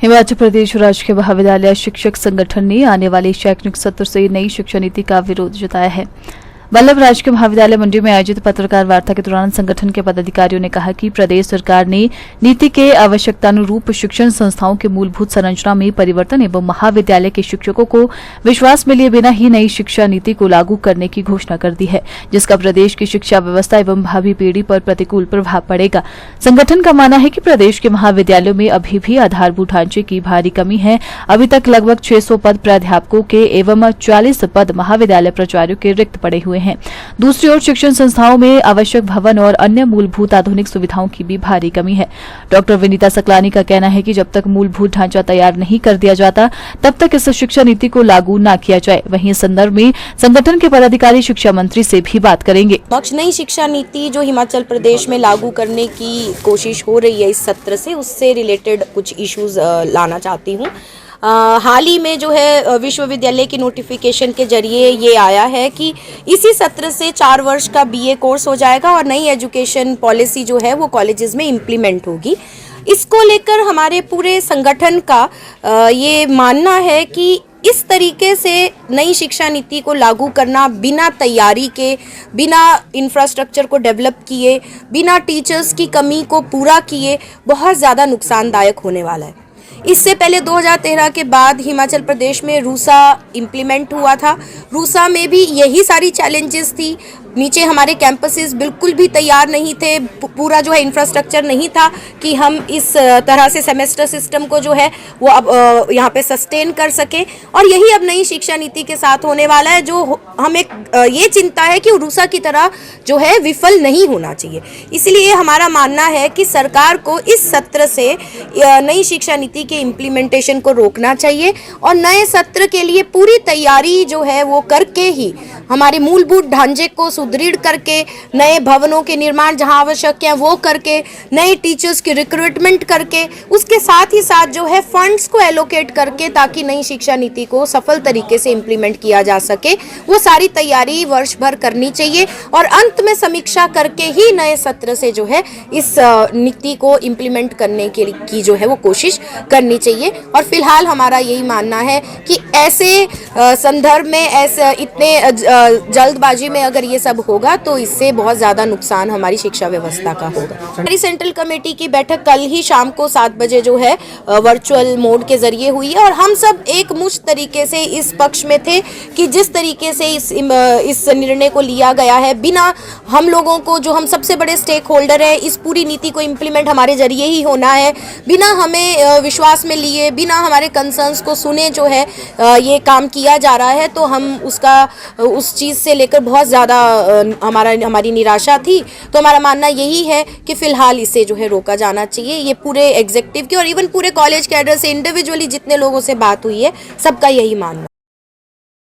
हिमाचल प्रदेश राजकीय महाविद्यालय शिक्षक संगठन ने आने वाले शैक्षणिक सत्र से नई शिक्षा नीति का विरोध जताया है। वल्लभ राजकीय महाविद्यालय मंडी में आयोजित पत्रकार वार्ता के दौरान संगठन के पदाधिकारियों ने कहा कि प्रदेश सरकार ने नीति के आवश्यकतानुरूप शिक्षण संस्थाओं के मूलभूत संरचना में परिवर्तन एवं महाविद्यालय के शिक्षकों को विश्वास में लिए बिना ही नई शिक्षा नीति को लागू करने की घोषणा कर दी है, जिसका प्रदेश की शिक्षा व्यवस्था एवं भावी पीढ़ी पर प्रतिकूल प्रभाव पड़ेगा। संगठन का मानना है कि प्रदेश के महाविद्यालयों में अभी भी आधारभूत ढांचे की भारी कमी है। अभी तक लगभग 600 पद प्राध्यापकों के एवं 40 पद महाविद्यालय प्राचार्यों के रिक्त पड़े हुए हैं। दूसरी ओर शिक्षण संस्थाओं में आवश्यक भवन और अन्य मूलभूत आधुनिक सुविधाओं की भी भारी कमी है। डॉक्टर विनीता सकलानी का कहना है कि जब तक मूलभूत ढांचा तैयार नहीं कर दिया जाता तब तक इस शिक्षा नीति को लागू न किया जाए। वहीं इस संदर्भ में संगठन के पदाधिकारी शिक्षा मंत्री से भी बात करेंगे। नई शिक्षा नीति जो हिमाचल प्रदेश में लागू करने की कोशिश हो रही है इस सत्र से, उससे रिलेटेड कुछ इश्यूज लाना चाहती हूँ। हाल ही में जो है विश्वविद्यालय की नोटिफिकेशन के जरिए ये आया है कि इसी सत्र से 4 वर्ष का बीए कोर्स हो जाएगा और नई एजुकेशन पॉलिसी जो है वो कॉलेजेस में इम्प्लीमेंट होगी। इसको लेकर हमारे पूरे संगठन का ये मानना है कि इस तरीके से नई शिक्षा नीति को लागू करना बिना तैयारी के, बिना इंफ्रास्ट्रक्चर को डेवलप किए, बिना टीचर्स की कमी को पूरा किए बहुत ज़्यादा नुकसानदायक होने वाला है। इससे पहले 2013 के बाद हिमाचल प्रदेश में रूसा इम्प्लीमेंट हुआ था। रूसा में भी यही सारी चैलेंजेस थी। नीचे हमारे कैंपसेस बिल्कुल भी तैयार नहीं थे, पूरा जो है इंफ्रास्ट्रक्चर नहीं था कि हम इस तरह से सेमेस्टर सिस्टम को जो है वो अब यहाँ पे सस्टेन कर सके। और यही अब नई शिक्षा नीति के साथ होने वाला है, जो हमें ये चिंता है कि रूसा की तरह जो है विफल नहीं होना चाहिए। इसलिए हमारा मानना है कि सरकार को इस सत्र से नई शिक्षा नीति के इम्प्लीमेंटेशन को रोकना चाहिए और नए सत्र के लिए पूरी तैयारी जो है वो करके ही, हमारे मूलभूत ढांचे को सुदृढ़ करके, नए भवनों के निर्माण जहां आवश्यक है वो करके, नए टीचर्स की रिक्रूटमेंट करके, उसके साथ ही साथ जो है फंड्स को एलोकेट करके, ताकि नई शिक्षा नीति को सफल तरीके से इम्प्लीमेंट किया जा सके, वो सारी तैयारी वर्ष भर करनी चाहिए और अंत में समीक्षा करके ही नए सत्र से जो है इस नीति को इम्प्लीमेंट करने की जो है वो कोशिश करनी चाहिए। और फिलहाल हमारा यही मानना है कि ऐसे संदर्भ में, ऐसे इतने जल्दबाजी में अगर ये सब होगा तो इससे बहुत ज़्यादा नुकसान हमारी शिक्षा व्यवस्था का होगा। हमारी सेंट्रल कमेटी की बैठक कल ही शाम को 7 बजे जो है वर्चुअल मोड के जरिए हुई है और हम सब एक मुश्त तरीके से इस पक्ष में थे कि जिस तरीके से इस निर्णय को लिया गया है, बिना हम लोगों को, जो हम सबसे बड़े स्टेक होल्डर है, इस पूरी नीति को इम्प्लीमेंट हमारे जरिए ही होना है, बिना हमें विश्वास में लिए, बिना हमारे कंसर्न्स को सुने जो है ये काम किया जा रहा है, तो हम उस चीज़ से लेकर बहुत ज़्यादा हमारी निराशा थी। तो हमारा मानना यही है कि फिलहाल इसे जो है रोका जाना चाहिए। ये पूरे एग्जीक्यूटिव की और इवन पूरे कॉलेज कैडर से इंडिविजुअली जितने लोगों से बात हुई है, सबका यही मानना।